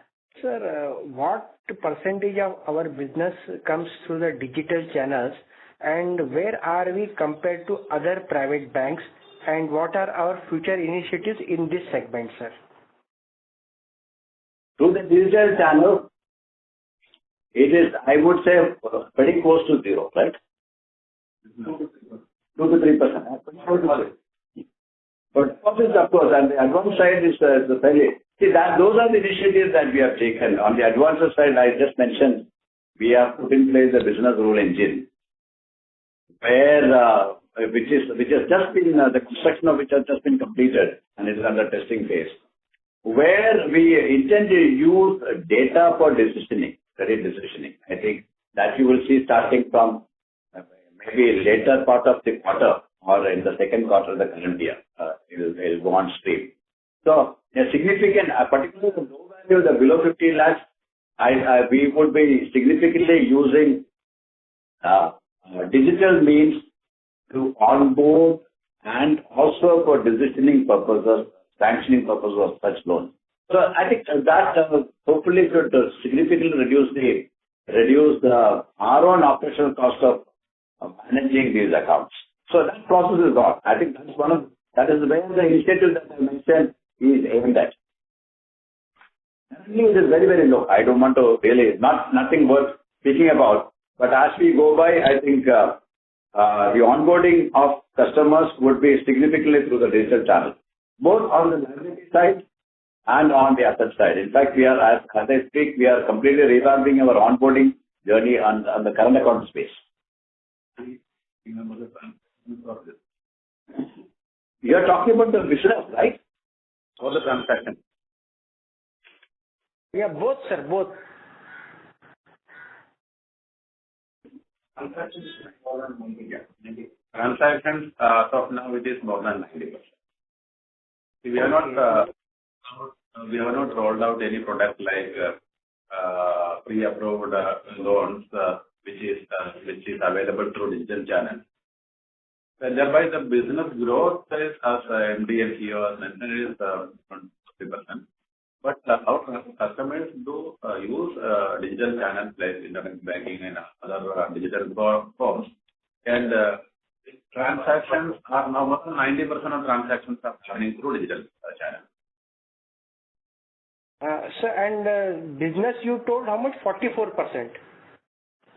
Sir, what percentage of our business comes through the digital channels, and where are we compared to other private banks, and what are our future initiatives in this segment, sir? Through the digital channel, it is, I would say, very close to zero, right? 2 to 3%. But deposits, of course, and the advance side is the fairly. See, those are the initiatives that we have taken. On the advance side, I just mentioned, we have put in place the business rule engine, which has just been, the construction of which has just been completed, and it is under testing phase, where we intend to use data for credit decisioning. I think that you will see starting from maybe later part of the quarter or in the second quarter of the current year. It will go on stream. So a significant, particularly the low value, the below 50 lakhs, we would be significantly using digital means to onboard and also for decisioning purposes, sanctioning purposes of such loans. So I think that hopefully should significantly reduce our own operational cost of managing these accounts. So that process is on. I think that is where the initiative that I mentioned is aimed at. Currently, it is very, very low. I don't want to really, nothing worth speaking about. But as we go by, I think the onboarding of customers would be significantly through the digital channel, both on the liability side and on the asset side. In fact, we are, as I speak, we are completely revamping our onboarding journey on the current account space. You are talking about the business, right? Or the transaction? Yeah, both, sir, both. Transactions, as of now, it is more than 90%. We have not rolled out any product like pre-approved loans, which is available through digital channels. And thereby, the business growth is, as MD and CEO has mentioned, is 50%. But our customers do use digital channels like internet banking and other digital forms. And transactions are now more than 90% of transactions are happening through digital channels. Sir, and business you told how much? 44%?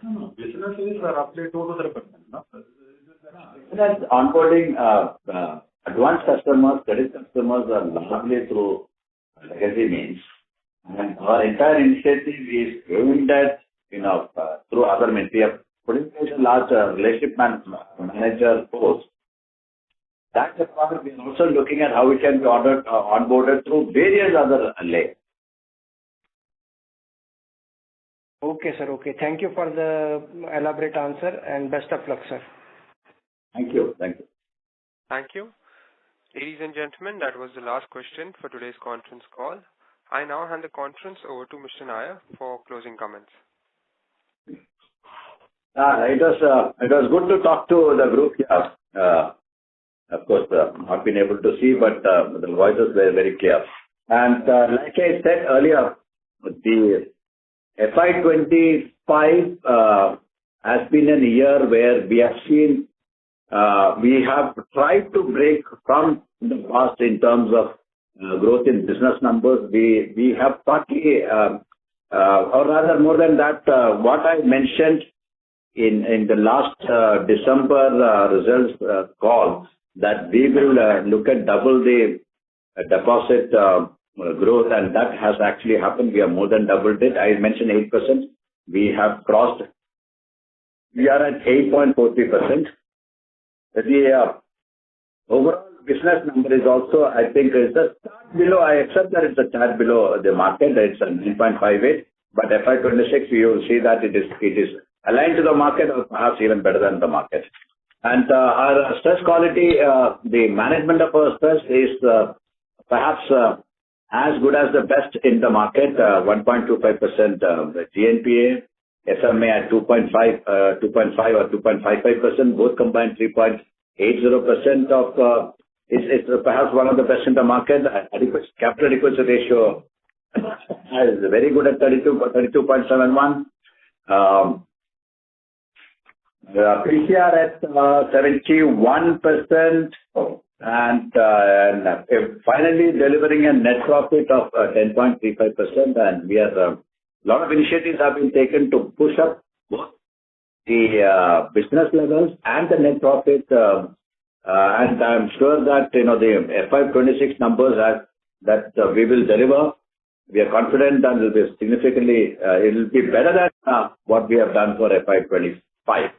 No, business is roughly 2 to 3%. No? Business onboarding advanced customers, credit customers are largely through legacy means. And our entire initiative is aimed at, through other means. We have put in place a large relationship manager post. That's the part we are also looking at how we can be onboarded through various other layers. Okay, sir. Okay. Thank you for the elaborate answer and best of luck, sir. Thank you. Thank you. Thank you. Ladies and gentlemen, that was the last question for today's conference call. I now hand the conference over to Mr. Nair for closing comments. It was good to talk to the group here. Of course, not been able to see, but the voices were very clear. And like I said earlier, the FY25 has been a year where we have seen, we have tried to break from the past in terms of growth in business numbers. We have partly, or rather more than that, what I mentioned in the last December results call, that we will look at double the deposit growth, and that has actually happened. We have more than doubled it. I mentioned 8%. We have crossed. We are at 8.43%. The overall business number is also, I think, is a tad below. I accept that it's a tad below the market. It's a 9.58. But FY26, you will see that it is aligned to the market, or perhaps even better than the market. And our stress quality, the management of our stress is perhaps as good as the best in the market. 1.25% GNPA, SMA at 2.5 or 2.55%, both combined 3.80% of. It's perhaps one of the best in the market. Capital adequacy ratio is very good at 32.71. PCR at 71%, and finally delivering a net profit of 10.35%. And we are a lot of initiatives have been taken to push up both the business levels and the net profit. And I'm sure that the FY26 numbers that we will deliver. We are confident that it will be significantly. It will be better than what we have done for FY25.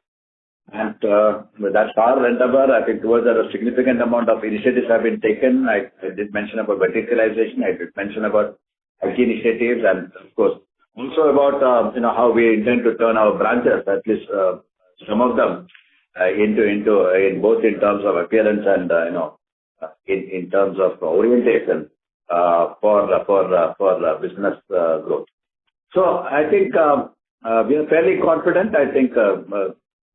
And that's our endeavor. I think towards that a significant amount of initiatives have been taken. I did mention about verticalization. I did mention about IT initiatives, and of course also about how we intend to turn our branches, at least some of them, in both in terms of appearance and in terms of orientation for business growth. So I think we are fairly confident. I think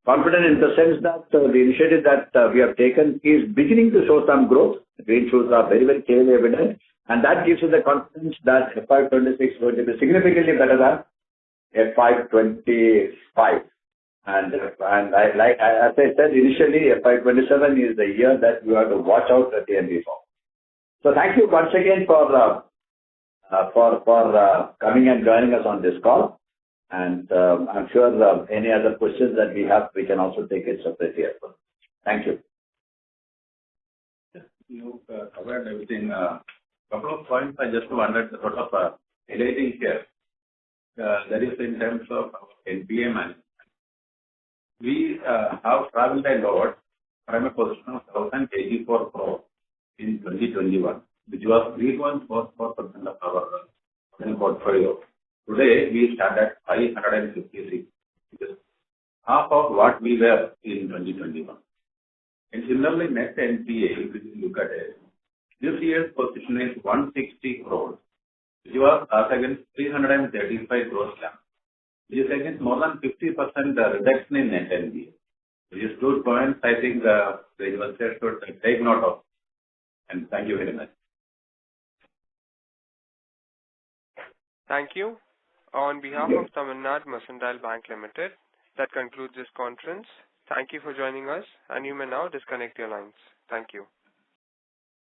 Confident in the sense that the initiative that we have taken is beginning to show some growth. Green shoots are very, very clearly evident, and that gives us the confidence that FY26 is going to be significantly better than FY25. And as I said initially, FY27 is the year that you have to watch out the TMB for. So thank you once again for coming and joining us on this call. And I'm sure any other questions that we have, we can also take it separately as well. Thank you. You covered everything. Couple of points I just wanted to sort of highlighting here. That is in terms of NPA management. We have traveled a lot from a position of 1,084 crore in 2021, which was 3.44% of our portfolio. Today, we stand at 556, which is half of what we were in 2021. And similarly, net NPA, if you look at it, this year's position is 160 crores, which was as against 335 crores last. Which is against more than 50% reduction in net NPA. Which is good points I think the investor should take note of. And thank you very much. Thank you. On behalf of Tamilnad Mercantile Bank Limited, that concludes this conference. Thank you for joining us, and you may now disconnect your lines. Thank you.